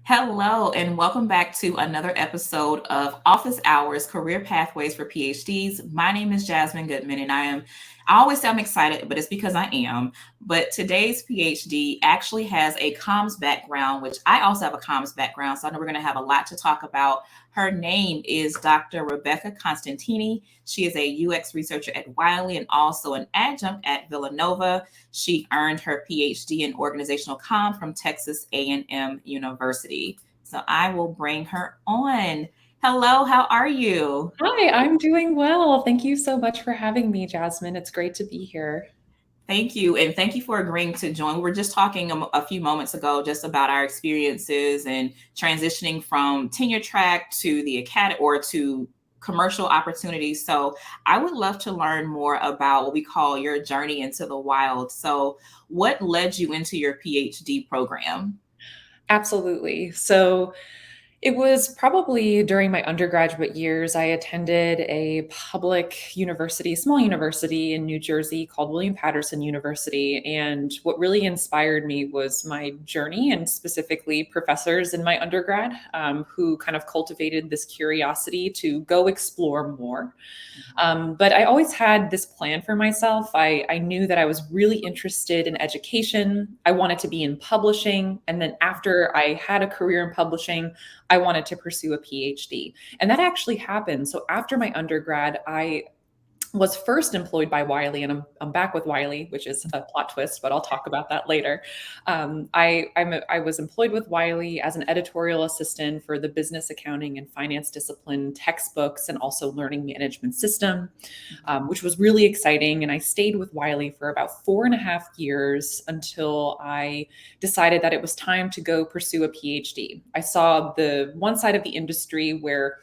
Hello, and welcome back to another episode of Office Hours Career Pathways for PhDs. My name is Jasmin Goodman, and I always say I'm excited, but it's because I am. But today's PhD actually has a comms background, which I also have a comms background. So I know we're going to have a lot to talk about. Her name is Dr. Rebecca Constantini. She is a UX researcher at Wiley and also an adjunct at Villanova. She earned her PhD in organizational comm from Texas A&M University. So I will bring her on. Hello, how are you? Hi, I'm doing well. Thank you so much for having me, Jasmine. It's great to be here. Thank you. And thank you for agreeing to join. We were just talking a few moments ago just about our experiences and transitioning from tenure track to the academy or to commercial opportunities. So I would love to learn more about what we call your journey into the wild. So, what led you into your PhD program? Absolutely. So, it was probably during my undergraduate years. I attended a public university, small university in New Jersey called William Patterson University. And what really inspired me was my journey and specifically professors in my undergrad who kind of cultivated this curiosity to go explore more. But I always had this plan for myself. I knew that I was really interested in education. I wanted to be in publishing. And then after I had a career in publishing, I wanted to pursue a PhD. And that actually happened. So after my undergrad, I was first employed by Wiley, and I'm back with Wiley, which is a plot twist, but I'll talk about that later. I was employed with Wiley as an editorial assistant for the business accounting and finance discipline textbooks and also learning management system, which was really exciting. And I stayed with Wiley for about 4.5 years until I decided that it was time to go pursue a PhD. I saw the one side of the industry where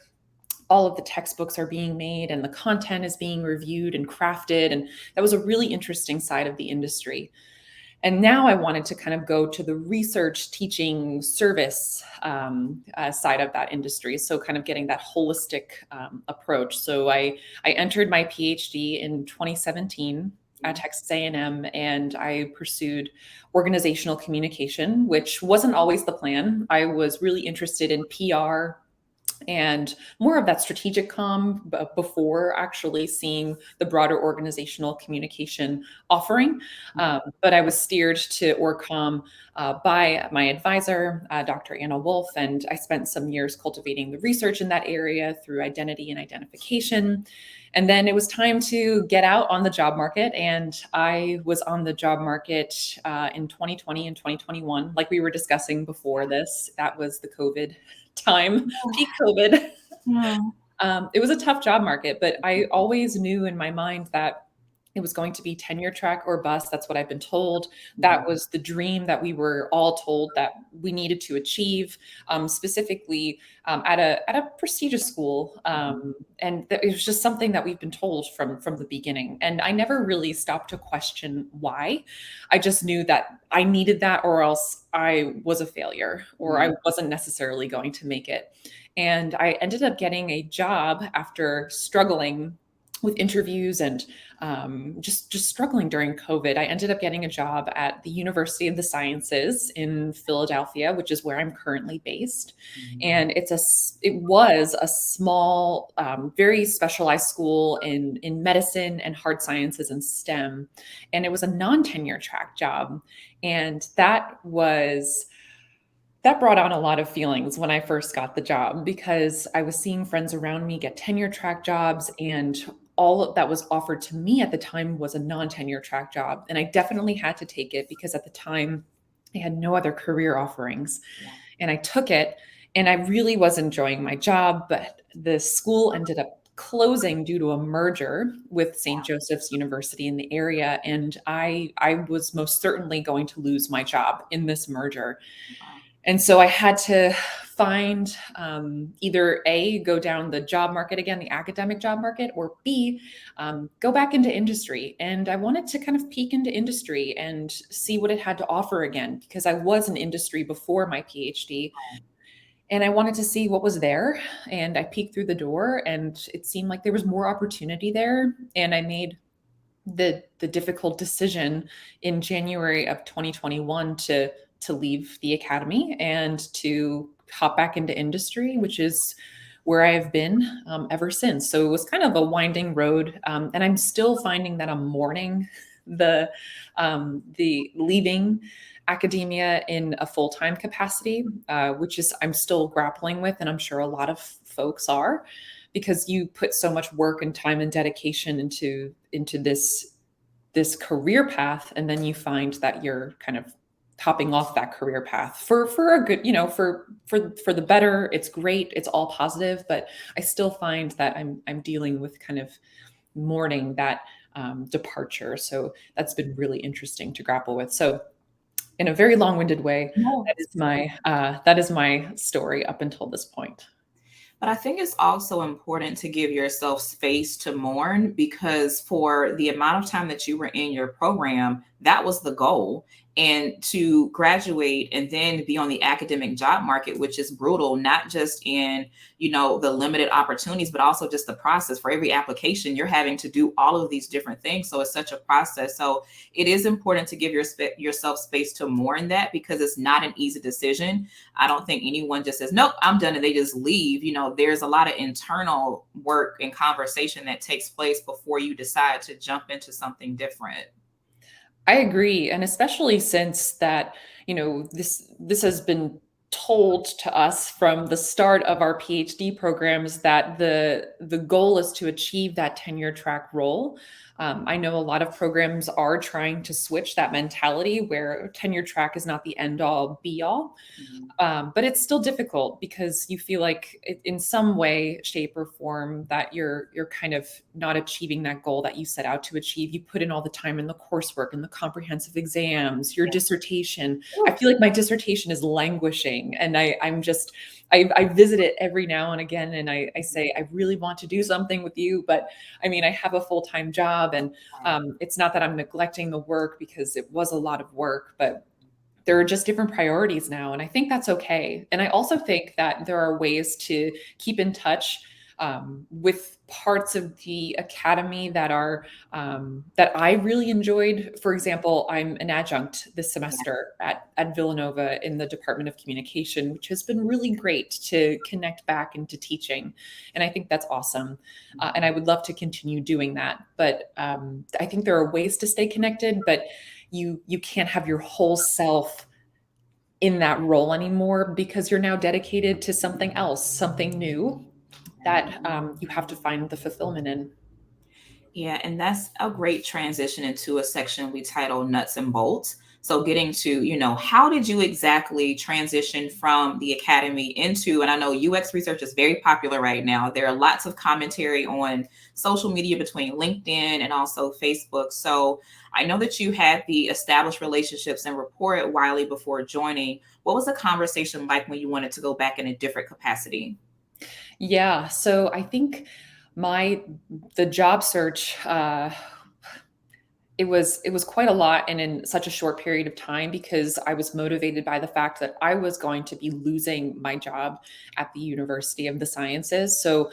all of the textbooks are being made and the content is being reviewed and crafted. And that was a really interesting side of the industry. And now I wanted to kind of go to the research, teaching, service side of that industry. So kind of getting that holistic approach. So I entered my PhD in 2017 at Texas A&M, and I pursued organizational communication, which wasn't always the plan. I was really interested in PR and more of that strategic before actually seeing the broader organizational communication offering. But I was steered to OrCom by my advisor, Dr. Anna Wolf, and I spent some years cultivating the research in that area through identity and identification. And then it was time to get out on the job market. And I was on the job market in 2020 and 2021, like we were discussing before this. That was the COVID time, peak COVID. Hmm. It was a tough job market, but I always knew in my mind that it was going to be tenure track or bust. That's what I've been told. That was the dream that we were all told that we needed to achieve, specifically at a prestigious school. And it was just something that we've been told from the beginning. And I never really stopped to question why. I just knew that I needed that, or else I was a failure, or I wasn't necessarily going to make it. And I ended up getting a job after struggling with interviews and just struggling during COVID. I ended up getting a job at the University of the Sciences in Philadelphia, which is where I'm currently based. And it was a small, very specialized school in medicine and hard sciences and STEM, and it was a non-tenure track job, and that brought on a lot of feelings when I first got the job because I was seeing friends around me get tenure track jobs, and all that was offered to me at the time was a non-tenure track job. And I definitely had to take it because at the time I had no other career offerings. And I took it, and I really was enjoying my job, but the school ended up closing due to a merger with St. Joseph's University in the area, and I was most certainly going to lose my job in this merger. And so I had to find either A, go down the job market again, the academic job market, or B, go back into industry. And I wanted to kind of peek into industry and see what it had to offer again, because I was in industry before my PhD. And I wanted to see what was there. And I peeked through the door, and it seemed like there was more opportunity there. And I made the difficult decision in January of 2021 to to leave the academy and to hop back into industry, which is where I've been ever since. So it was kind of a winding road, and I'm still finding that I'm mourning the leaving academia in a full-time capacity, which is I'm still grappling with, and I'm sure a lot of folks are, because you put so much work and time and dedication into this career path, and then you find that you're kind of hopping off that career path for a good, for the better. It's great, it's all positive, but I still find that I'm dealing with kind of mourning that departure. So that's been really interesting to grapple with. So in a very long-winded way, No. that is my story up until this point. But I think it's also important to give yourself space to mourn, because for the amount of time that you were in your program, that was the goal. And to graduate and then be on the academic job market, which is brutal, not just in, the limited opportunities, but also just the process. For every application, you're having to do all of these different things. So it's such a process. So it is important to give yourself space to mourn that, because it's not an easy decision. I don't think anyone just says, nope, I'm done, and they just leave. There's a lot of internal work and conversation that takes place before you decide to jump into something different. I agree, and especially since that, this has been told to us from the start of our PhD programs that the goal is to achieve that tenure track role. I know a lot of programs are trying to switch that mentality where tenure track is not the end all be all. But it's still difficult because you feel like in some way, shape, or form that you're kind of not achieving that goal that you set out to achieve. You put in all the time in the coursework and the comprehensive exams, your dissertation. I feel like my dissertation is languishing, and I visit it every now and again, and I say, I really want to do something with you, but I mean, I have a full-time job, and it's not that I'm neglecting the work, because it was a lot of work, but there are just different priorities now. And I think that's okay. And I also think that there are ways to keep in touch with parts of the academy that are that I really enjoyed. For example, I'm an adjunct this semester at Villanova in the Department of Communication, which has been really great to connect back into teaching. And I think that's awesome. And I would love to continue doing that. But I think there are ways to stay connected, but you can't have your whole self in that role anymore, because you're now dedicated to something else, something new that you have to find the fulfillment in. Yeah, and that's a great transition into a section we title Nuts and Bolts. So getting to, how did you exactly transition from the academy into, and I know UX research is very popular right now. There are lots of commentary on social media between LinkedIn and also Facebook. So I know that you had the established relationships and rapport at Wiley before joining. What was the conversation like when you wanted to go back in a different capacity? Yeah, so I think the job search, it was quite a lot, and in such a short period of time, because I was motivated by the fact that I was going to be losing my job at the University of the Sciences. So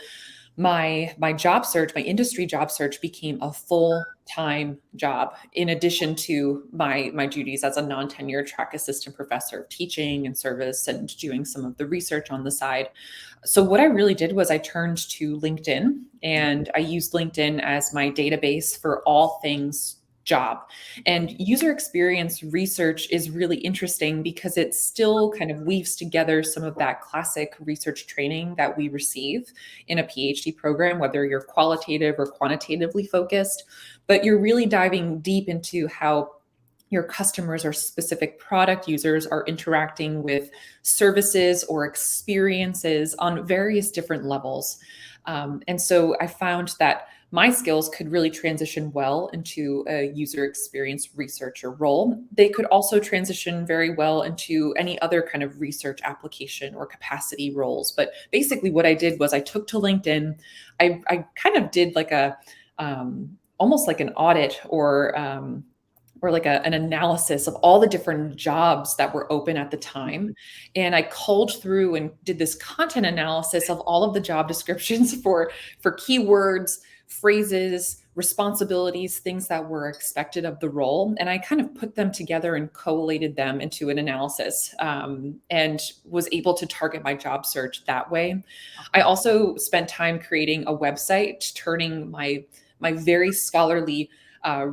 my job search, my industry job search, became a full-time job in addition to my duties as a non-tenure track assistant professor of teaching and service and doing some of the research on the side. So what I really did was I turned to LinkedIn, and I used LinkedIn as my database for all things job. And user experience research is really interesting because it still kind of weaves together some of that classic research training that we receive in a PhD program, whether you're qualitative or quantitatively focused, but you're really diving deep into how your customers or specific product users are interacting with services or experiences on various different levels. And so I found that my skills could really transition well into a user experience researcher role. They could also transition very well into any other kind of research application or capacity roles. But basically what I did was I took to LinkedIn. I kind of did like a almost like an audit or like an analysis of all the different jobs that were open at the time. And I culled through and did this content analysis of all of the job descriptions for keywords, phrases, responsibilities, things that were expected of the role. And I kind of put them together and collated them into an analysis, and was able to target my job search that way. I also spent time creating a website, turning my very scholarly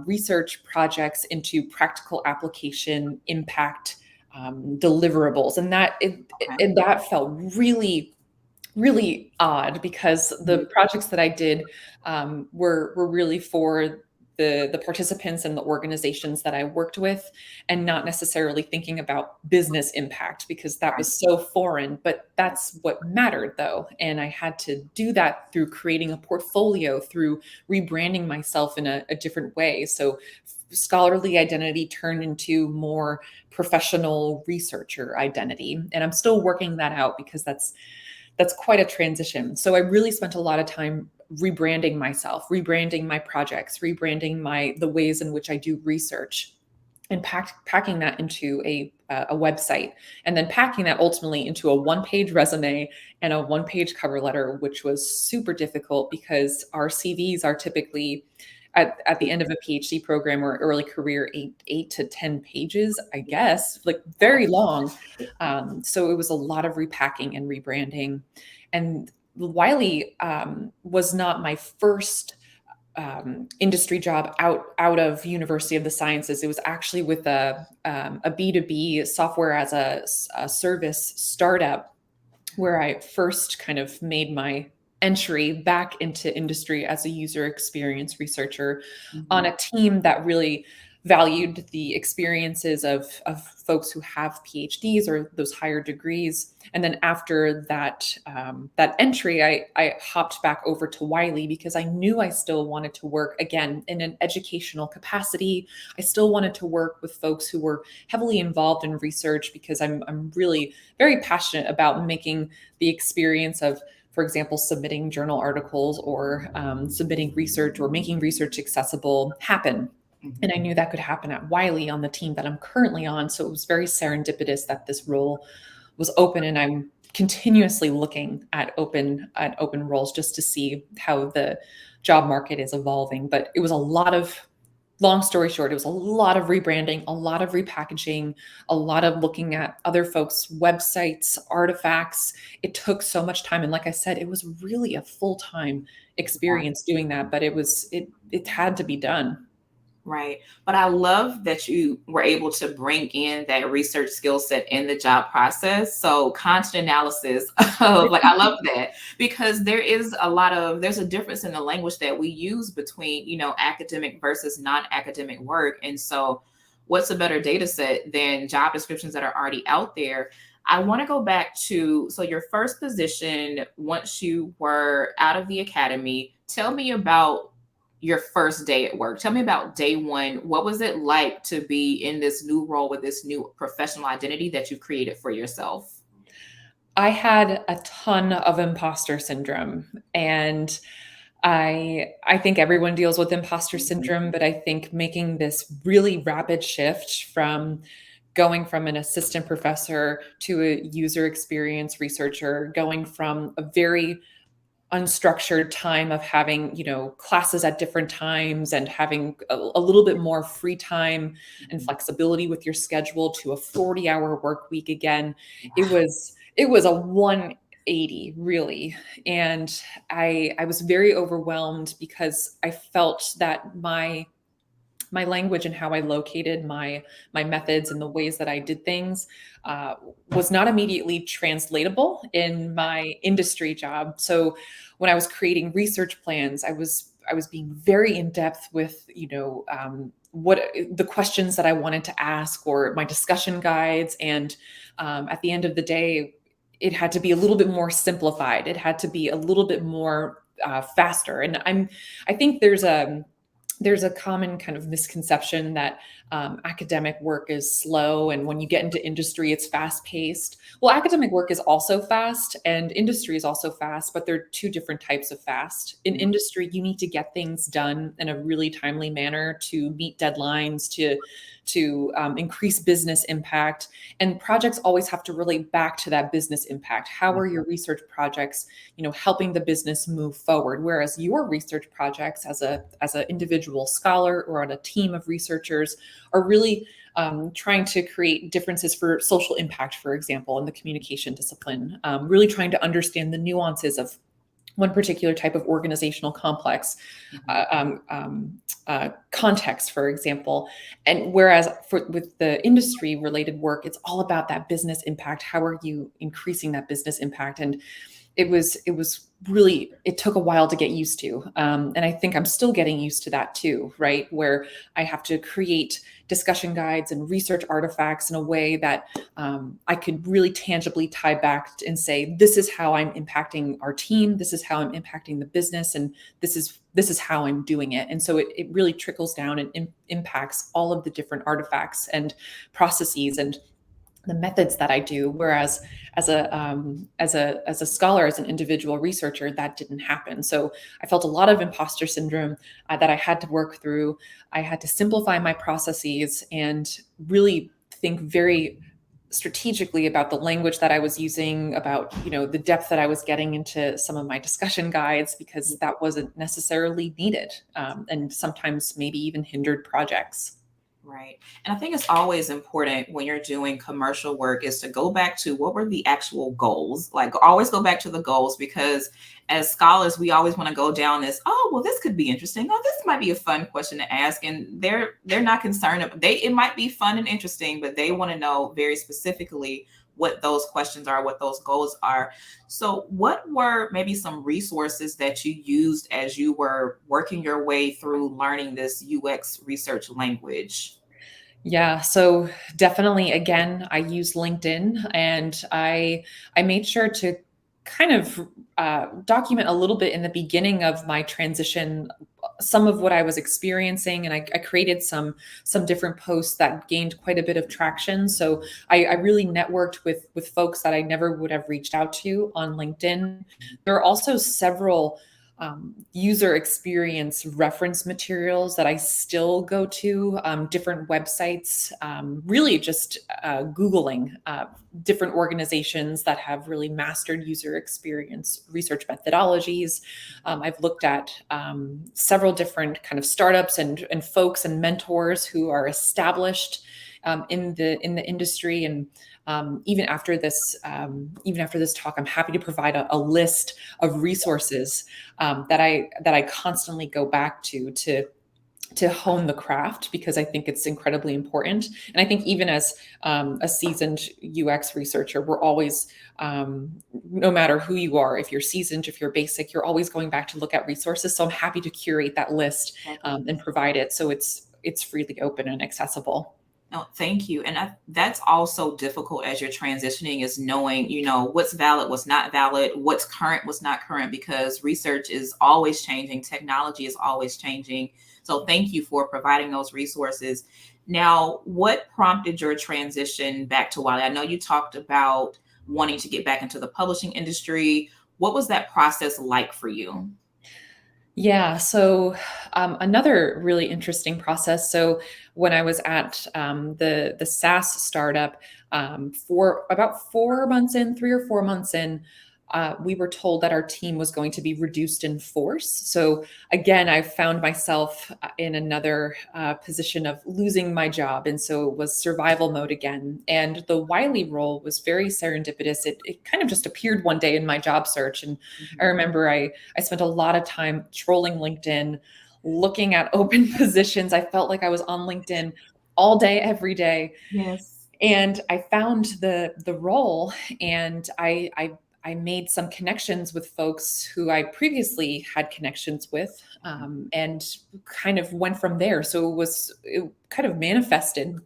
research projects into practical application impact deliverables, and Okay. that felt really odd because the projects that I did were really for the participants and the organizations that I worked with, and not necessarily thinking about business impact because that Right. was so foreign. But that's what mattered, though, and I had to do that through creating a portfolio, through rebranding myself in a different way. So scholarly identity turned into more professional researcher identity, and I'm still working that out because that's quite a transition. So I really spent a lot of time rebranding myself, rebranding my projects, rebranding the ways in which I do research, and packing that into a website, and then packing that ultimately into a one-page resume and a one-page cover letter, which was super difficult because our CVs are typically at the end of a PhD program or early career, eight to 10 pages, I guess, like very long. So it was a lot of repacking and rebranding. And Wiley was not my first industry job out of University of the Sciences. It was actually with a B2B software as a service startup, where I first kind of made my entry back into industry as a user experience researcher on a team that really valued the experiences of folks who have PhDs or those higher degrees. And then after that entry, I hopped back over to Wiley because I knew I still wanted to work again in an educational capacity. I still wanted to work with folks who were heavily involved in research because I'm really very passionate about making the experience of, for example, submitting journal articles or submitting research or making research accessible happen. And I knew that could happen at Wiley on the team that I'm currently on. So it was very serendipitous that this role was open, and I'm continuously looking at open roles just to see how the job market is evolving. But it was a lot of, long story short, it was a lot of rebranding, a lot of repackaging, a lot of looking at other folks' websites, artifacts. It took so much time, and like I said, it was really a full-time experience doing that, but it had to be done. Right. But I love that you were able to bring in that research skill set in the job process. So content analysis of, like, I love that because there's a difference in the language that we use between, academic versus non-academic work. And so what's a better data set than job descriptions that are already out there? I want to go back to, so your first position, once you were out of the academy, tell me about your first day at work. Tell me about day one. What was it like to be in this new role with this new professional identity that you've created for yourself? I had a ton of imposter syndrome, and I think everyone deals with imposter syndrome, but I think making this really rapid shift from going from an assistant professor to a user experience researcher, going from a very unstructured time of having, classes at different times and having a little bit more free time and flexibility with your schedule, to a 40-hour work week again. It was a 180, really. And I was very overwhelmed because I felt that my language and how I located my methods and the ways that I did things was not immediately translatable in my industry job. So when I was creating research plans, I was being very in depth with, what the questions that I wanted to ask, or my discussion guides. And at the end of the day, it had to be a little bit more simplified. It had to be a little bit more faster. And I think there's a common kind of misconception that academic work is slow, and when you get into industry, it's fast paced. Well, academic work is also fast, and industry is also fast, but they're two different types of fast. In industry, you need to get things done in a really timely manner to meet deadlines, to increase business impact. And projects always have to relate back to that business impact. How are your research projects, helping the business move forward? Whereas your research projects as an individual scholar or on a team of researchers are really trying to create differences for social impact, for example, in the communication discipline, really trying to understand the nuances of one particular type of organizational complex context, for example. And whereas with the industry related work, it's all about that business impact. How are you increasing that business impact? And it was really, it took a while to get used to. And I think I'm still getting used to that too, right? Where I have to create discussion guides and research artifacts in a way that I could really tangibly tie back and say, this is how I'm impacting our team. This is how I'm impacting the business. And this is how I'm doing it. And so it really trickles down and impacts all of the different artifacts and processes and the methods that I do. Whereas as a scholar, as an individual researcher, that didn't happen. So I felt a lot of imposter syndrome that I had to work through. I had to simplify my processes and really think very strategically about the language that I was using, about the depth that I was getting into some of my discussion guides, because that wasn't necessarily needed, and sometimes maybe even hindered projects. Right. And I think it's always important when you're doing commercial work is to go back to what were the actual goals. Like always go back to the goals, because as scholars, we always want to go down this, oh, well, this could be interesting. Oh, this might be a fun question to ask. And they're not concerned. It might be fun and interesting, but they want to know very specifically what those questions are, what those goals are. So what were maybe some resources that you used as you were working your way through learning this UX research language? Yeah, so definitely, again, I use LinkedIn, and I made sure to kind of document a little bit in the beginning of my transition some of what I was experiencing, and I created some different posts that gained quite a bit of traction. So I really networked with folks that I never would have reached out to on LinkedIn. There are also several user experience reference materials that I still go to, different websites, really just Googling different organizations that have really mastered user experience research methodologies. I've looked at several different kind of startups and folks and mentors who are established in the industry. And even after this talk, I'm happy to provide a list of resources that I constantly go back to hone the craft, because I think it's incredibly important. And I think even as a seasoned UX researcher, we're always, no matter who you are, if you're seasoned, if you're basic, you're always going back to look at resources. So I'm happy to curate that list and provide it so it's freely open and accessible. No, thank you. And that's also difficult as you're transitioning, is knowing, what's valid, what's not valid, what's current, what's not current, because research is always changing. Technology is always changing. So thank you for providing those resources. Now, what prompted your transition back to Wiley? I know you talked about wanting to get back into the publishing industry. What was that process like for you? Yeah, so another really interesting process. So when I was at the SaaS startup, for about 4 months in, 3 or 4 months in, we were told that our team was going to be reduced in force. So again, I found myself in another position of losing my job. And so it was survival mode again. And the Wiley role was very serendipitous. It kind of just appeared one day in my job search. And I remember I spent a lot of time trolling LinkedIn, looking at open positions. I felt like I was on LinkedIn all day, every day. Yes. And I found the role, and I made some connections with folks who I previously had connections with, and kind of went from there. So it kind of manifested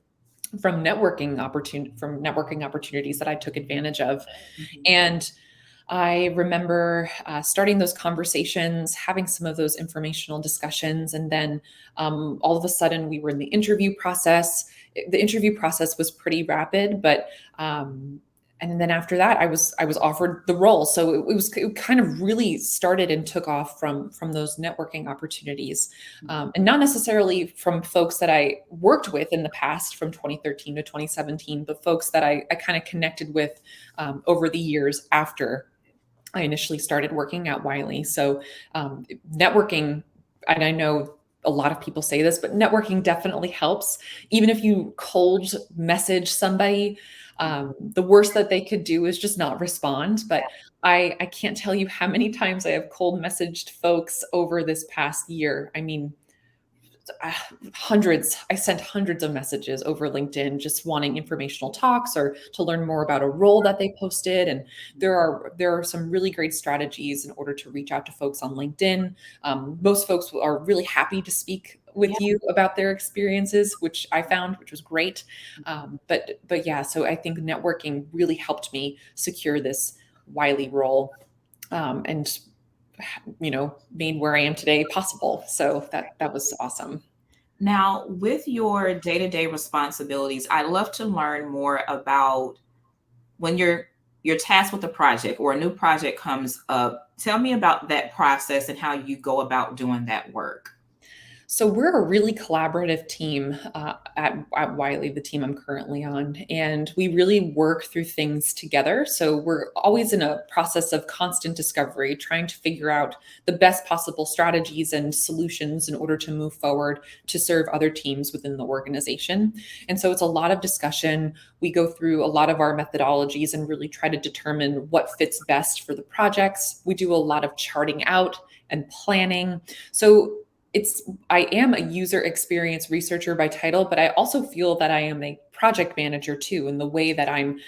from networking opportunities that I took advantage of. And I remember starting those conversations, having some of those informational discussions, and then all of a sudden we were in the interview process. The interview process was pretty rapid, but And then after that, I was offered the role. So it kind of really started and took off from those networking opportunities, and not necessarily from folks that I worked with in the past from 2013 to 2017, but folks that I kind of connected with over the years after I initially started working at Wiley. So networking, and I know a lot of people say this, but networking definitely helps. Even if you cold message somebody, the worst that they could do is just not respond. But I can't tell you how many times I have cold messaged folks over this past year. I mean, hundreds. I sent hundreds of messages over LinkedIn just wanting informational talks or to learn more about a role that they posted. And there are some really great strategies in order to reach out to folks on LinkedIn. Most folks are really happy to speak with you about their experiences, which I found, which was great. But yeah, so I think networking really helped me secure this Wiley role, and made where I am today possible. So that was awesome. Now, with your day-to-day responsibilities, I'd love to learn more about when you're tasked with a project or a new project comes up. Tell me about that process and how you go about doing that work. So we're a really collaborative team at Wiley, the team I'm currently on, and we really work through things together. So we're always in a process of constant discovery, trying to figure out the best possible strategies and solutions in order to move forward to serve other teams within the organization. And so it's a lot of discussion. We go through a lot of our methodologies and really try to determine what fits best for the projects. We do a lot of charting out and planning. So I am a user experience researcher by title, but I also feel that I am a project manager too, in the way that I'm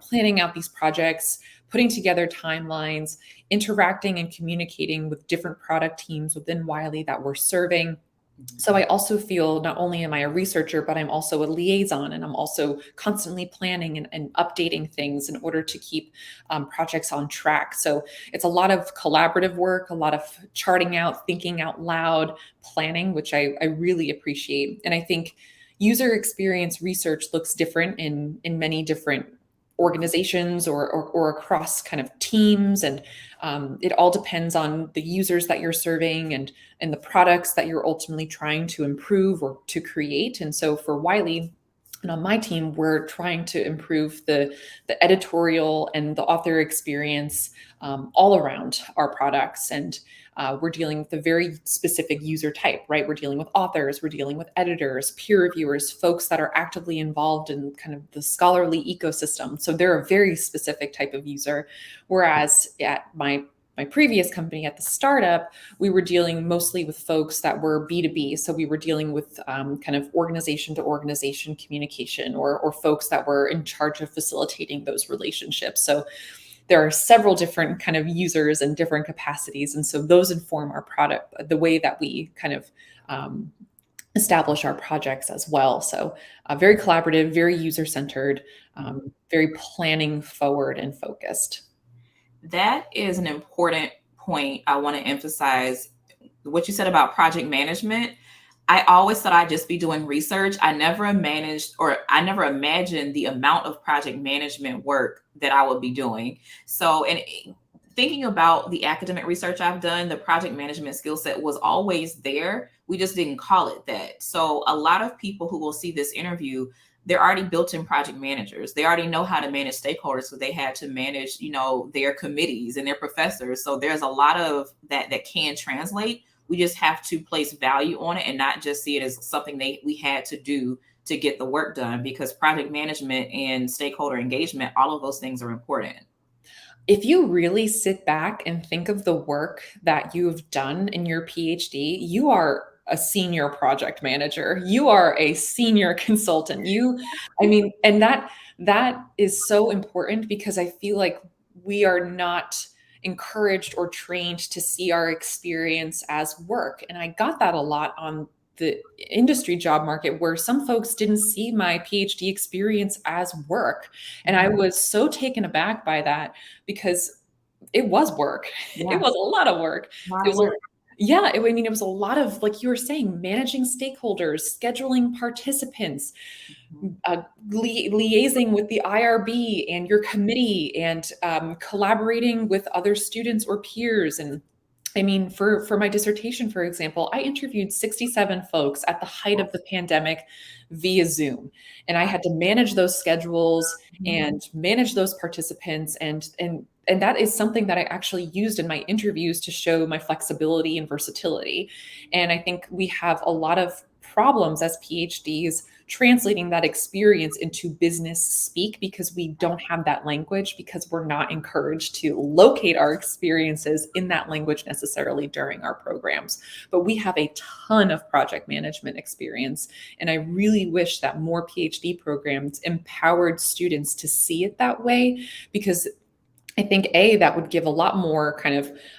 planning out these projects, putting together timelines, interacting and communicating with different product teams within Wiley that we're serving. So I also feel not only am I a researcher, but I'm also a liaison, and I'm also constantly planning and updating things in order to keep projects on track. So it's a lot of collaborative work, a lot of charting out, thinking out loud, planning, which I really appreciate. And I think user experience research looks different in many different organizations or across kind of teams, and it all depends on the users that you're serving and the products that you're ultimately trying to improve or to create. And so for Wiley and on my team, we're trying to improve the editorial and the author experience all around our products. And we're dealing with a very specific user type, right? We're dealing with authors, we're dealing with editors, peer reviewers, folks that are actively involved in kind of the scholarly ecosystem. So they're a very specific type of user. Whereas at my previous company at the startup, we were dealing mostly with folks that were B2B. So we were dealing with kind of organization to organization communication, or folks that were in charge of facilitating those relationships. So there are several different kind of users and different capacities. And so those inform our product, the way that we kind of establish our projects as well. So very collaborative, very user-centered, very planning forward and focused. That is an important point I want to emphasize. What you said about project management, I always thought I'd just be doing research. I never imagined the amount of project management work that I would be doing. So, and thinking about the academic research I've done, the project management skill set was always there. We just didn't call it that. So a lot of people who will see this interview, they're already built-in project managers. They already know how to manage stakeholders, so they had to manage, their committees and their professors. So there's a lot of that can translate. We just have to place value on it and not just see it as something we had to do to get the work done, because project management and stakeholder engagement, all of those things are important. If you really sit back and think of the work that you've done in your PhD, you are a senior project manager. You are a senior consultant. And that is so important, because I feel like we are not encouraged or trained to see our experience as work. And I got that a lot on the industry job market, where some folks didn't see my PhD experience as work. And I was so taken aback by that, because it was work. Yeah. It was a lot of work. A lot It of was work. Yeah, it was a lot of, like you were saying, managing stakeholders, scheduling participants, Mhm. liaising with the IRB and your committee, and collaborating with other students or peers. And I mean, for my dissertation, for example, I interviewed 67 folks at the height of the pandemic via Zoom, and I had to manage those schedules Mhm. and manage those participants, and that is something that I actually used in my interviews to show my flexibility and versatility. And I think we have a lot of problems as PhDs translating that experience into business speak, because we don't have that language, because we're not encouraged to locate our experiences in that language necessarily during our programs. But we have a ton of project management experience. And I really wish that more PhD programs empowered students to see it that way, because I think that would give a lot more kind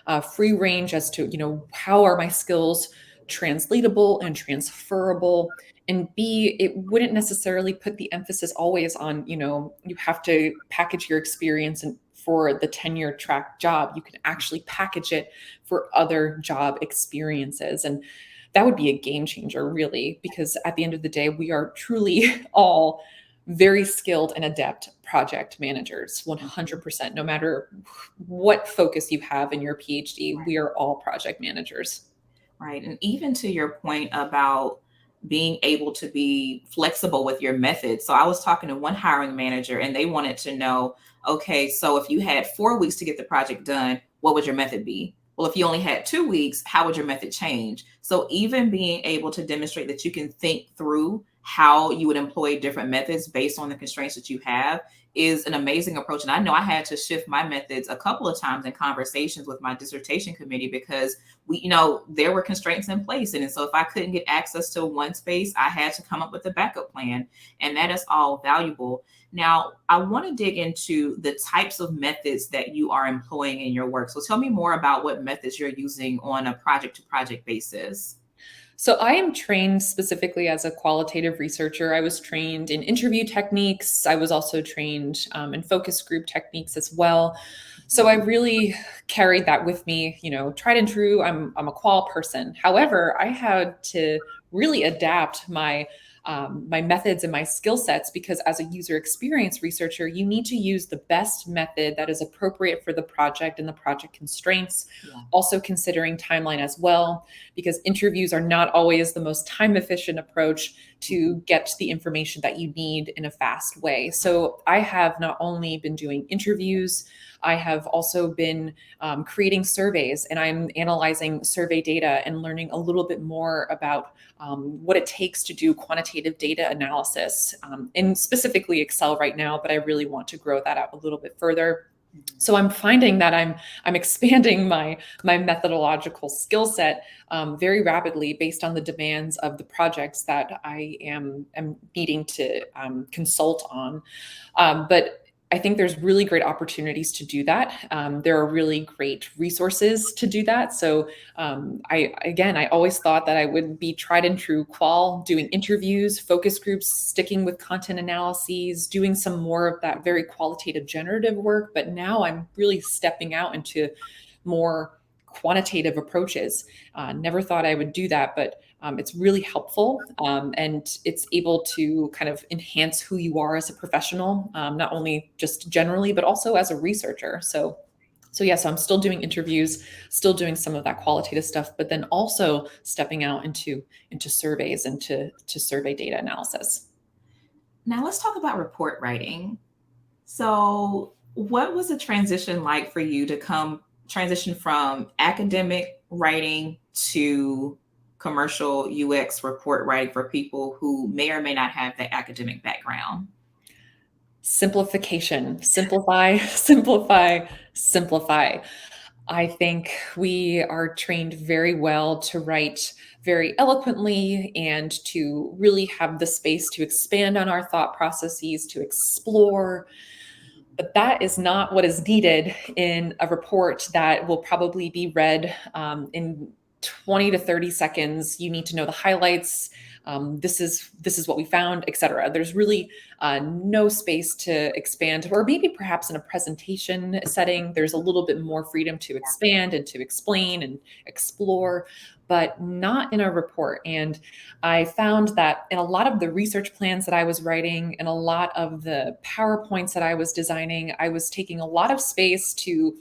of free range as to, how are my skills translatable and transferable, and B, it wouldn't necessarily put the emphasis always on, you have to package your experience and for the tenure track job. You can actually package it for other job experiences. And that would be a game changer, really, because at the end of the day, we are truly all very skilled and adept project managers, Mhm. 100%. No matter what focus you have in your PhD, Right. we are all project managers. Right. And even to your point about being able to be flexible with your methods. So I was talking to one hiring manager and they wanted to know, okay, so if you had 4 weeks to get the project done, what would your method be? Well, if you only had 2 weeks, how would your method change? So even being able to demonstrate that you can think through how you would employ different methods based on the constraints that you have is an amazing approach. And I know I had to shift my methods a couple of times in conversations with my dissertation committee because there were constraints in place. And so if I couldn't get access to one space, I had to come up with a backup plan. And that is all valuable. Now, I want to dig into the types of methods that you are employing in your work. So tell me more about what methods you're using on a project to project basis. So I am trained specifically as a qualitative researcher. I was trained in interview techniques. I was also trained in focus group techniques as well. So I really carried that with me, tried and true. I'm a qual person. However, I had to really adapt my methods and my skill sets, because as a user experience researcher, you need to use the best method that is appropriate for the project and the project constraints, Yeah. also considering timeline as well, because interviews are not always the most time efficient approach to get the information that you need in a fast way. So I have not only been doing interviews, I have also been creating surveys, and I'm analyzing survey data and learning a little bit more about what it takes to do quantitative data analysis, in specifically Excel right now, but I really want to grow that out a little bit further. So I'm finding that I'm expanding my methodological skill set very rapidly based on the demands of the projects that I am needing to consult on. But I think there's really great opportunities to do that. There are really great resources to do that. So I always thought that I would be tried and true qual, doing interviews, focus groups, sticking with content analyses, doing some more of that very qualitative generative work. But now I'm really stepping out into more quantitative approaches. Never thought I would do that, but it's really helpful, and it's able to kind of enhance who you are as a professional, not only just generally, but also as a researcher. So yeah, so I'm still doing interviews, still doing some of that qualitative stuff, but then also stepping out into surveys and to survey data analysis. Now let's talk about report writing. So, what was the transition like for you to transition from academic writing to commercial UX report writing for people who may or may not have the academic background? Simplification, simplify, simplify, simplify. I think we are trained very well to write very eloquently and to really have the space to expand on our thought processes, to explore. But that is not what is needed in a report that will probably be read in 20 to 30 seconds. You need to know the highlights. This is what we found, etc. There's really no space to expand, or maybe perhaps in a presentation setting, there's a little bit more freedom to expand and to explain and explore, but not in a report. And I found that in a lot of the research plans that I was writing and a lot of the PowerPoints that I was designing, I was taking a lot of space to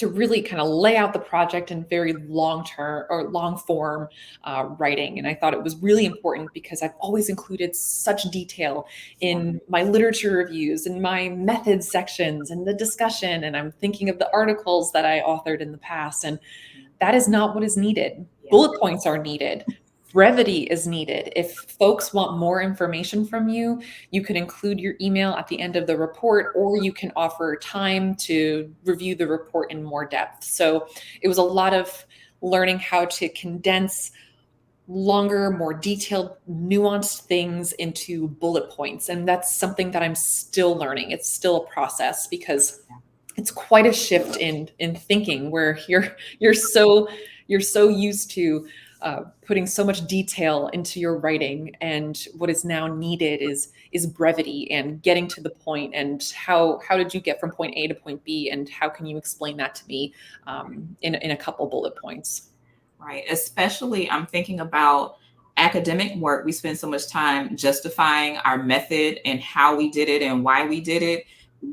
really kind of lay out the project in very long term or long form writing. And I thought it was really important because I've always included such detail in my literature reviews and my methods sections and the discussion. And I'm thinking of the articles that I authored in the past. And that is not what is needed. Bullet points are needed. Brevity is needed. If folks want more information from you, you can include your email at the end of the report, or you can offer time to review the report in more depth. So it was a lot of learning how to condense longer, more detailed, nuanced things into bullet points. And that's something that I'm still learning. It's still a process because it's quite a shift in thinking, where you're so used to putting so much detail into your writing, and what is now needed is brevity and getting to the point. And how did you get from point A to point B, and how can you explain that to me in a couple bullet points? Right. Especially, I'm thinking about academic work. We spend so much time justifying our method and how we did it and why we did it.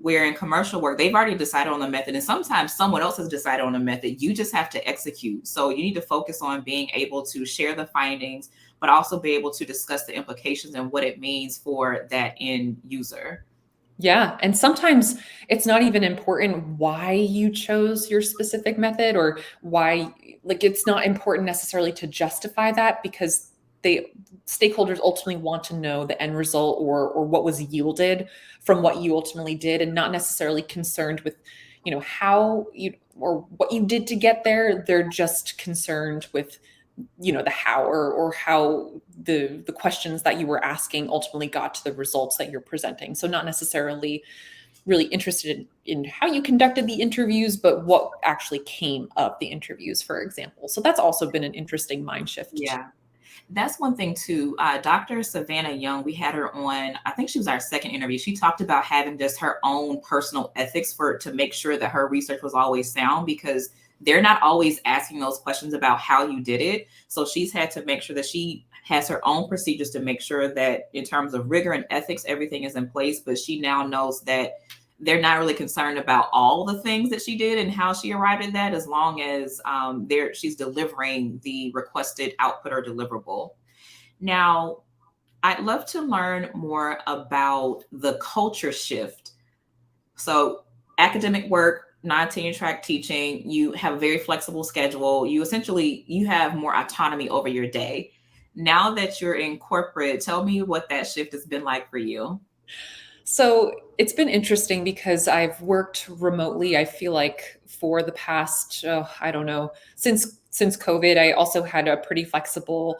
Where in commercial work, they've already decided on the method, and sometimes someone else has decided on the method. You just have to execute. So you need to focus on being able to share the findings, but also be able to discuss the implications and what it means for that end user. Yeah. And sometimes it's not even important why you chose your specific method, or why, like, it's not important necessarily to justify that, because stakeholders ultimately want to know the end result, or what was yielded from what you ultimately did, and not necessarily concerned with, how you or what you did to get there. They're just concerned with, the how, or how the questions that you were asking ultimately got to the results that you're presenting. So not necessarily really interested in how you conducted the interviews, but what actually came of the interviews, for example. So that's also been an interesting mind shift. Yeah. That's one thing too. Dr. Savannah Young, we had her on, I think she was our second interview. She talked about having just her own personal ethics to make sure that her research was always sound, because they're not always asking those questions about how you did it. So she's had to make sure that she has her own procedures to make sure that in terms of rigor and ethics, everything is in place. But she now knows that they're not really concerned about all the things that she did and how she arrived at that, as long as she's delivering the requested output or deliverable. Now, I'd love to learn more about the culture shift. So academic work, non-tenure track teaching, you have a very flexible schedule. You have more autonomy over your day. Now that you're in corporate, tell me what that shift has been like for you. So it's been interesting because I've worked remotely, I feel like, for the past, I don't know, since COVID. I also had a pretty flexible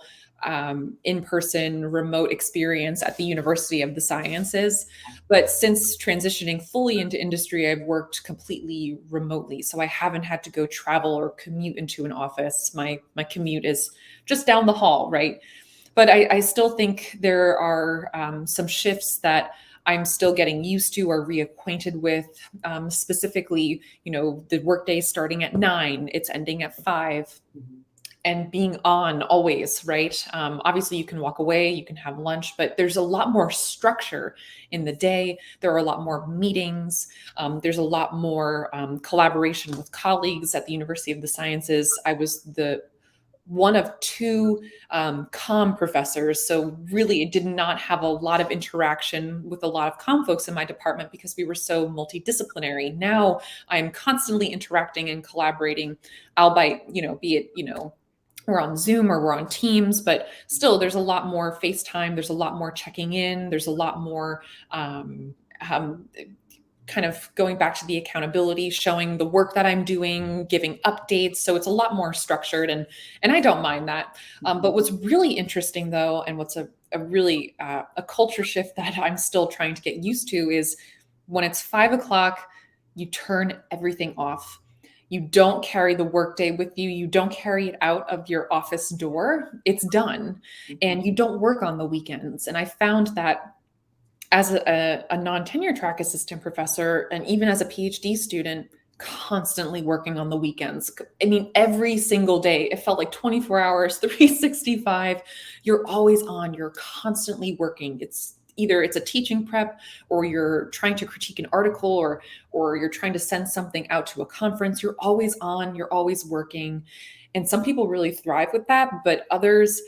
in-person remote experience at the University of the Sciences. But since transitioning fully into industry, I've worked completely remotely. So I haven't had to go travel or commute into an office. My commute is just down the hall, right? But I still think there are some shifts that I'm still getting used to or reacquainted with. Specifically, the workday starting at 9, it's ending at 5, and being on always, right? Obviously, you can walk away, you can have lunch, but there's a lot more structure in the day. There are a lot more meetings. There's a lot more collaboration with colleagues at the University of the Sciences. I was the one of two comm professors. So really, it did not have a lot of interaction with a lot of comm folks in my department because we were so multidisciplinary. Now I'm constantly interacting and collaborating, albeit, be it, we're on Zoom or we're on Teams, but still there's a lot more FaceTime. There's a lot more checking in. There's a lot more kind of going back to the accountability, showing the work that I'm doing, giving updates. So it's a lot more structured, and I don't mind that. But what's really interesting though, and what's a really a culture shift that I'm still trying to get used to, is when it's 5 o'clock, you turn everything off. You don't carry the workday with you. You don't carry it out of your office door. It's done. And you don't work on the weekends. And I found that as a non-tenure track assistant professor, and even as a PhD student, constantly working on the weekends. I mean, every single day, it felt like 24 hours, 365. You're always on, you're constantly working. It's either it's a teaching prep, or you're trying to critique an article, or you're trying to send something out to a conference. You're always on, you're always working. And some people really thrive with that, but others,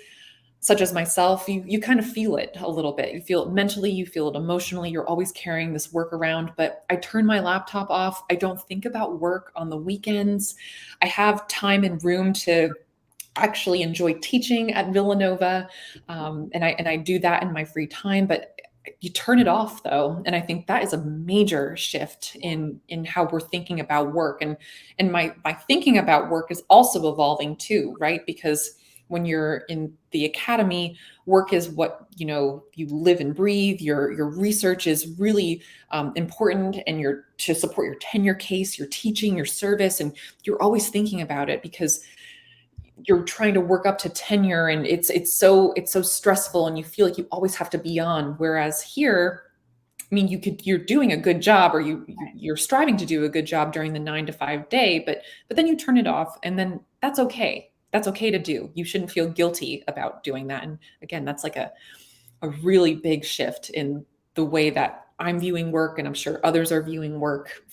such as myself, you kind of feel it a little bit. You feel it mentally, you feel it emotionally. You're always carrying this work around. But I turn my laptop off. I don't think about work on the weekends. I have time and room to actually enjoy teaching at Villanova, and I do that in my free time. But you turn it off, though, and I think that is a major shift in how we're thinking about work. And my thinking about work is also evolving too, right? Because when you're in the academy, work is what you live and breathe. Your research is really important, and you're to support your tenure case, your teaching, your service, and you're always thinking about it because you're trying to work up to tenure, and it's so stressful, and you feel like you always have to be on. Whereas here, I mean, you're doing a good job, or you're striving to do a good job during the 9 to 5 day, but then you turn it off, and then that's okay. That's okay to do. You shouldn't feel guilty about doing that. And again, that's like a really big shift in the way that I'm viewing work, and I'm sure others are viewing work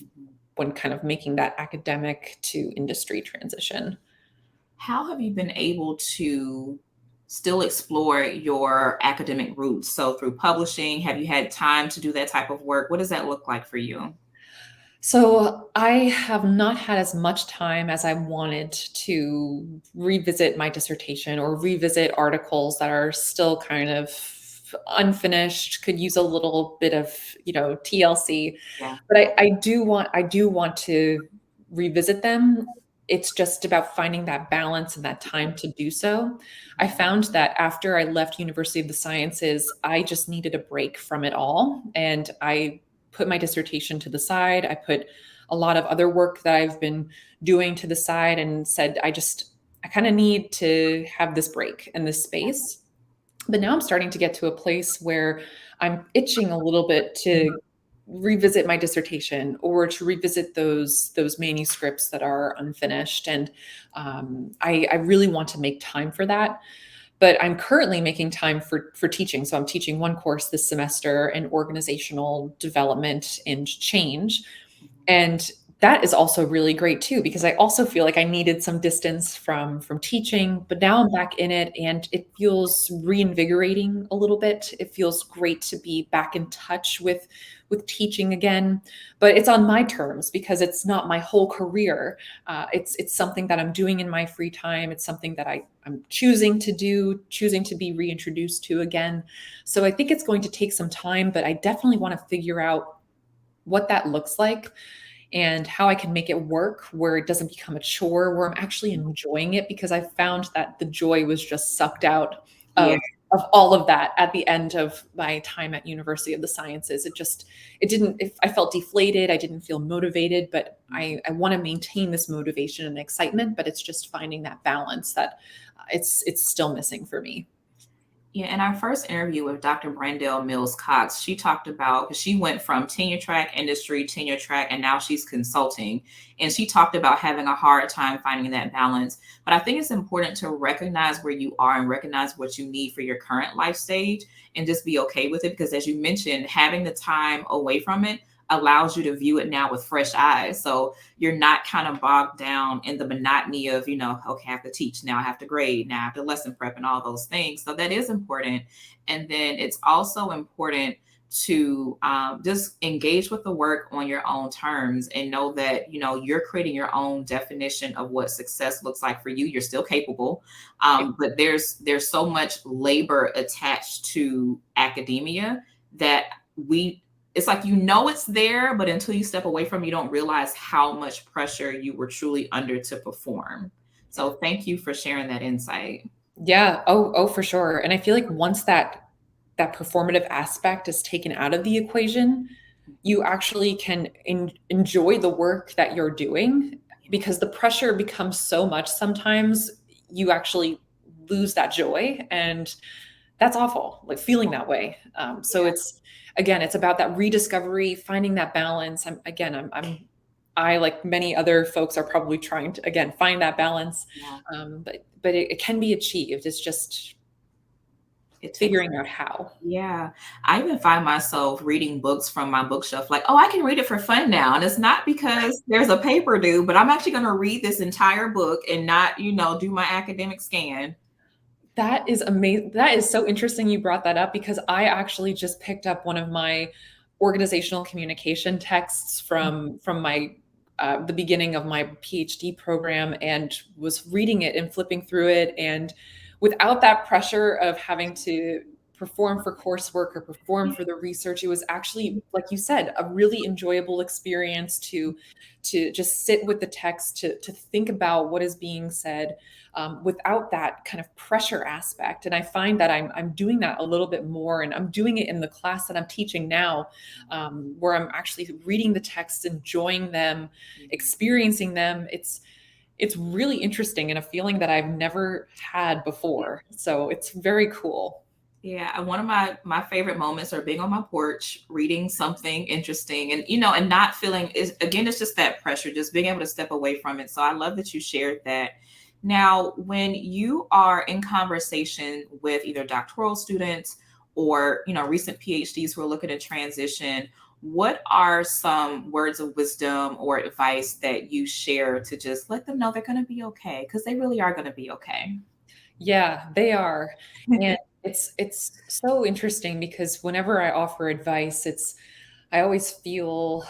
when kind of making that academic to industry transition. How have you been able to still explore your academic roots? So through publishing, have you had time to do that type of work? What does that look like for you? So I have not had as much time as I wanted to revisit my dissertation, or revisit articles that are still kind of unfinished, could use a little bit of, TLC. Yeah. But I do want to revisit them. It's just about finding that balance and that time to do so. I found that after I left University of the Sciences, I just needed a break from it all. And I put my dissertation to the side. I put a lot of other work that I've been doing to the side, and said, I kind of need to have this break and this space. But now I'm starting to get to a place where I'm itching a little bit to revisit my dissertation, or to revisit those manuscripts that are unfinished. And I really want to make time for that. But I'm currently making time for teaching. So I'm teaching one course this semester in organizational development and change. And that is also really great too, because I also feel like I needed some distance from teaching, but now I'm back in it, and it feels reinvigorating a little bit. It feels great to be back in touch with teaching again, but it's on my terms, because it's not my whole career. It's something that I'm doing in my free time. It's something that I'm choosing to do, choosing to be reintroduced to again. So I think it's going to take some time, but I definitely want to figure out what that looks like, and how I can make it work where it doesn't become a chore, where I'm actually enjoying it, because I found that the joy was just sucked out Yeah. of all of that at the end of my time at University of the Sciences. I felt deflated. I didn't feel motivated, but I want to maintain this motivation and excitement, but it's just finding that balance that it's still missing for me. Yeah, in our first interview with Dr. Brandell Mills Cox, she talked about, because she went from tenure track industry, tenure track, and now she's consulting. And she talked about having a hard time finding that balance. But I think it's important to recognize where you are and recognize what you need for your current life stage, and just be okay with it. Because as you mentioned, having the time away from it allows you to view it now with fresh eyes. So you're not kind of bogged down in the monotony of, okay, I have to teach, now I have to grade, now I have to lesson prep, and all those things. So that is important. And then it's also important to just engage with the work on your own terms, and know that you're creating your own definition of what success looks like for you. You're still capable, but there's so much labor attached to academia that it's like, it's there, but until you step away from it, you don't realize how much pressure you were truly under to perform. So thank you for sharing that insight. Yeah. Oh, for sure. And I feel like once that performative aspect is taken out of the equation, you actually can enjoy the work that you're doing. because the pressure becomes so much sometimes you actually lose that joy, and that's awful, like feeling that way. So it's, again, it's about that rediscovery, finding that balance. I, like many other folks, are probably trying to, again, find that balance. Yeah. But it can be achieved. It's just It takes, figuring out how. yeah. I even find myself reading books from my bookshelf, like, oh, I can read it for fun now. And it's not because there's a paper due, but I'm actually going to read this entire book and not, do my academic scan. That is amazing. That is so interesting you brought that up, because I actually just picked up one of my organizational communication texts from my the beginning of my PhD program, and was reading it and flipping through it, and without that pressure of having to perform for coursework or perform for the research, it was actually, like you said, a really enjoyable experience to just sit with the text, to think about what is being said, without that kind of pressure aspect. And I find that I'm doing that a little bit more, and I'm doing it in the class that I'm teaching now, where I'm actually reading the text, enjoying them, experiencing them. It's really interesting, and a feeling that I've never had before. So it's very cool. Yeah, and one of my favorite moments are being on my porch, reading something interesting, and and not feeling is, again, it's just that pressure, just being able to step away from it. So I love that you shared that. Now, when you are in conversation with either doctoral students or recent PhDs who are looking to transition, what are some words of wisdom or advice that you share to just let them know they're going to be okay, because they really are going to be okay? Yeah, they are. And it's so interesting, because whenever I offer advice, I always feel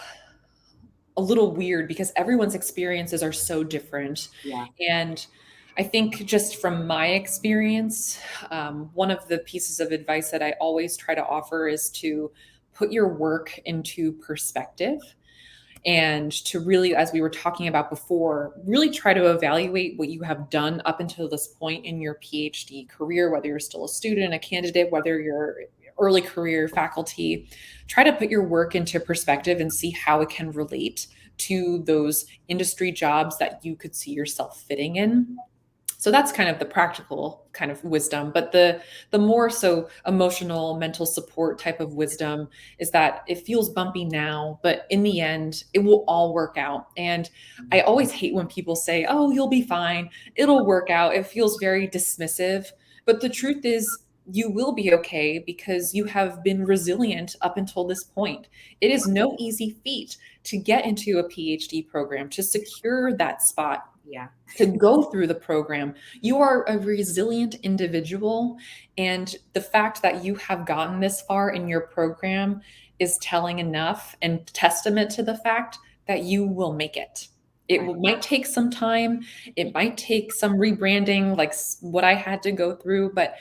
a little weird, because everyone's experiences are so different. Yeah. And I think, just from my experience, one of the pieces of advice that I always try to offer is to put your work into perspective, and to really, as we were talking about before, really try to evaluate what you have done up until this point in your PhD career, whether you're still a student, a candidate, whether you're early career faculty. Try to put your work into perspective and see how it can relate to those industry jobs that you could see yourself fitting in. So that's kind of the practical kind of wisdom. But the more so emotional, mental support type of wisdom is that it feels bumpy now, but in the end, it will all work out. And I always hate when people say, oh, you'll be fine, it'll work out. It feels very dismissive. But the truth is, you will be okay, because you have been resilient up until this point. It is no easy feat to get into a PhD program, to secure that spot, Yeah. to go through the program. You are a resilient individual. And the fact that you have gotten this far in your program is telling enough and testament to the fact that you will make it. Right. Might take some time. It might take some rebranding, like what I had to go through, but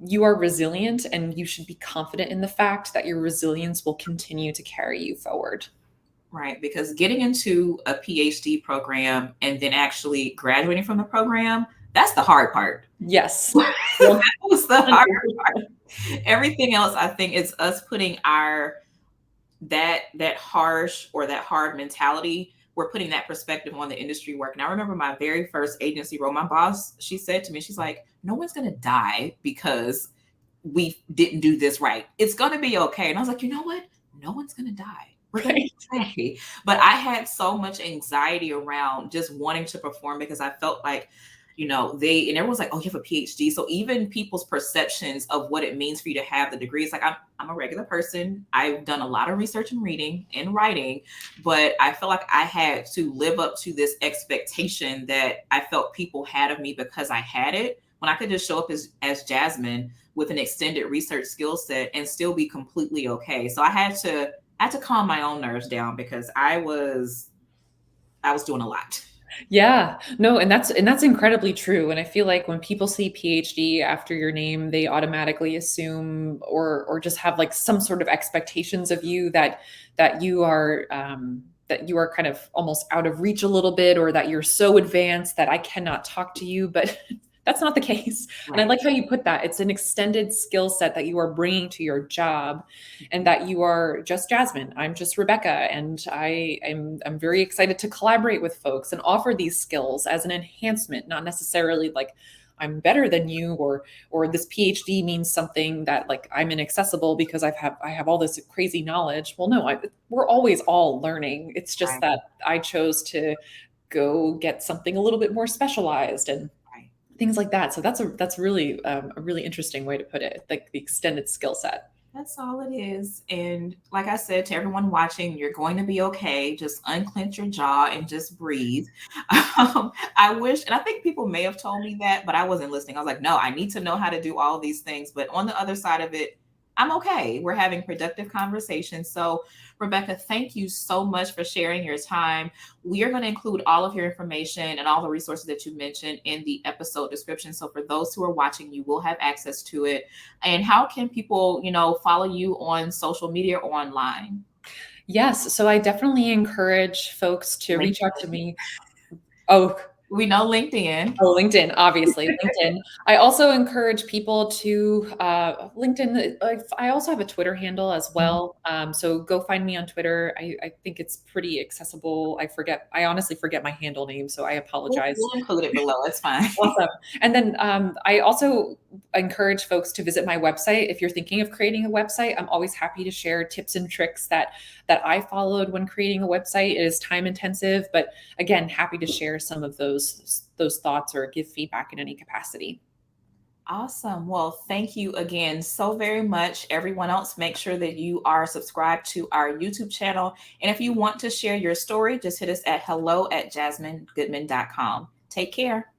you are resilient, and you should be confident in the fact that your resilience will continue to carry you forward. Right, because getting into a PhD program and then actually graduating from the program, that's the hard part. Yes. That was the hard part. Everything else, I think, is us putting that harsh or that hard mentality. We're putting that perspective on the industry work. And I remember my very first agency role, my boss, she said to me, she's like, no one's going to die because we didn't do this right. It's going to be okay. And I was like, you know what? No one's going to die. We're going to be okay. But I had so much anxiety around just wanting to perform, because I felt like, and everyone's like, oh, you have a PhD. So even people's perceptions of what it means for you to have the degree, it's like, I'm a regular person. I've done a lot of research and reading and writing, but I felt like I had to live up to this expectation that I felt people had of me because I had it, when I could just show up as Jasmin with an extended research skill set and still be completely okay. So I had to calm my own nerves down, because I was doing a lot. Yeah, no, and that's incredibly true. And I feel like when people see PhD after your name, they automatically assume, or just have like some sort of expectations of you, that you are kind of almost out of reach a little bit, or that you're so advanced that I cannot talk to you. But That's not the case. And I Right. like how you put that. It's an extended skill set that you are bringing to your job, and that you are just Jasmin. I'm just Rebecca, and I'm very excited to collaborate with folks and offer these skills as an enhancement, not necessarily like I'm better than you, or this PhD means something that like I'm inaccessible because I have all this crazy knowledge. Well, no, we're always all learning. It's just Right. that I chose to go get something a little bit more specialized and Right. things like that. So that's really a really interesting way to put it, like the extended skill set. That's all it is. And like I said to everyone watching, you're going to be okay. Just unclench your jaw and just breathe. I wish, and I think people may have told me that, but I wasn't listening. I was like, no, I need to know how to do all these things. But on the other side of it, I'm okay. We're having productive conversations. So, Rebecca, thank you so much for sharing your time. We are going to include all of your information and all the resources that you mentioned in the episode description. So, for those who are watching, you will have access to it. And how can people, follow you on social media or online? Yes, so I definitely encourage folks to reach out to LinkedIn. me. Oh, We know LinkedIn. oh, LinkedIn, obviously, LinkedIn. I also encourage people to LinkedIn. I also have a Twitter handle as Mhm. well. So go find me on Twitter. I think it's pretty accessible. I honestly forget my handle name, so I apologize. We'll include it below. It's fine. Awesome. And then I also encourage folks to visit my website. If you're thinking of creating a website, I'm always happy to share tips and tricks that I followed when creating a website. It is time intensive, but again, happy to share some of those thoughts or give feedback in any capacity. Awesome. Well, thank you again so very much. Everyone else, make sure that you are subscribed to our YouTube channel. And if you want to share your story, just hit us at hello@jasmingoodman.com. Take care.